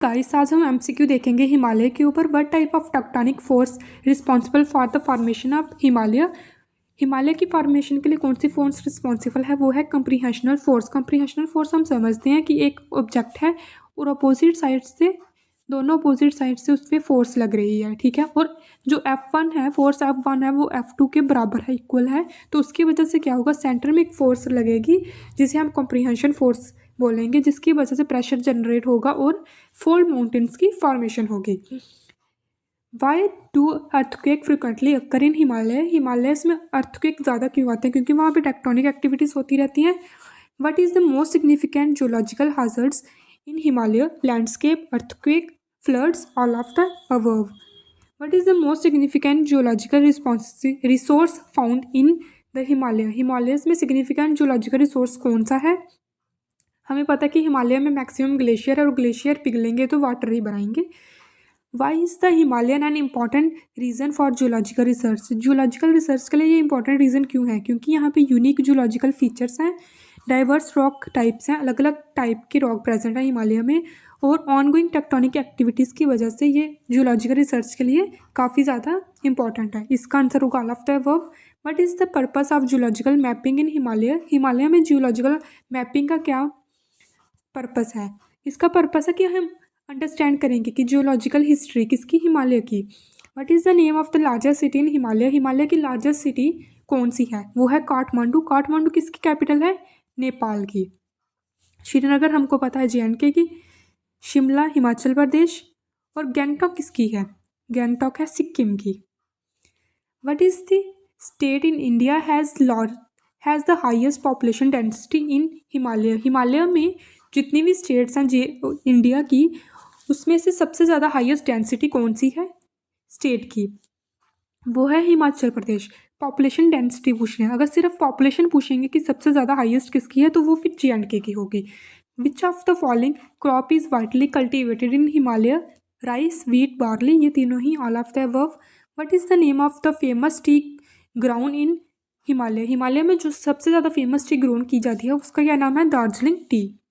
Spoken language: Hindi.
गाइस आज हम एमसीक्यू देखेंगे हिमालय के ऊपर। What type of tectonic force responsible for the formation of Himalaya. Himalaya की फॉर्मेशन के लिए कौन सी फोर्स रिस्पॉन्सिबल है, वो है कंप्रीहेंशनल फोर्स। कंप्रीहेंशनल फोर्स हम समझते हैं कि एक ऑब्जेक्ट है और अपोजिट साइड से दोनों अपोजिट साइड से उस पर फोर्स लग रही है, ठीक है। और जो F1 है, फोर्स F1 है, वो F2 के बराबर है, इक्वल है। तो उसकी वजह से क्या होगा, सेंटर में एक फोर्स लगेगी जिसे हम कंप्रीहेंशन फोर्स बोलेंगे, जिसकी वजह से प्रेशर जनरेट होगा और फोल्ड माउंटेन्स की फॉर्मेशन होगी। Why do earthquake frequently occur in Himalaya. Himalayas में अर्थक्वेक ज़्यादा क्यों आते हैं, क्योंकि वहाँ पे टेक्टोनिक एक्टिविटीज़ होती रहती हैं। What is the most significant geological hazards in Himalaya, landscape, earthquake, floods, all of the above. What is the most significant geological resource found in the Himalaya. Himalayas में सिग्निफिकेंट जियोलॉजिकल रिसोर्स कौन सा है। हमें पता है कि हिमालय में मैक्सिमम ग्लेशियर है और ग्लेशियर पिघलेंगे तो वाटर ही बनाएंगे। Why is the Himalayan an important reason for geological research. Geological research के लिए ये इंपॉर्टेंट रीज़न क्यों है, क्योंकि यहाँ पे यूनिक जियोलॉजिकल फीचर्स हैं, डाइवर्स रॉक टाइप्स हैं, अलग अलग टाइप के रॉक प्रेजेंट है हिमालय में, और ऑनगोइंग टेक्टोनिक एक्टिविटीज़ की वजह से ये जियोलॉजिकल रिसर्च के लिए काफ़ी ज़्यादा इंपॉर्टेंट है। इसका आंसर होगा all of the above. What is the purpose of geological mapping in Himalaya. Himalaya में जियोलॉजिकल मैपिंग का क्या पर्पस है। इसका पर्पस है कि हम अंडरस्टैंड करेंगे कि जियोलॉजिकल हिस्ट्री किसकी, हिमालय की। What is the name of the largest city in Himalaya. Himalaya की लार्जेस्ट सिटी कौन सी है, वो है काठमांडू। काठमांडू किसकी कैपिटल है, नेपाल की। श्रीनगर हमको पता है JNK की। शिमला हिमाचल प्रदेश। और गैंगटॉक किसकी है, गैंगटॉक है सिक्किम की। What is the state in India has the highest population density in Himalaya. Himalaya में जितनी भी स्टेट्स हैं इंडिया की, उसमें से सबसे ज़्यादा हाईएस्ट डेंसिटी कौन सी है स्टेट की, वो है हिमाचल प्रदेश। पॉपुलेशन डेंसिटी पूछ रहे हैं, अगर सिर्फ पॉपुलेशन पूछेंगे कि सबसे ज़्यादा हाईएस्ट किसकी है, तो वो फिर JNK की होगी। Which of the following crop is widely cultivated in Himalaya. Rice, wheat, barley, ये तीनों ही, all of the above. What is the name of the famous tea ground in Himalaya. Himalaya में जो सबसे ज़्यादा फेमस टी ग्रोन की जाती है उसका क्या नाम है, दार्जिलिंग टी।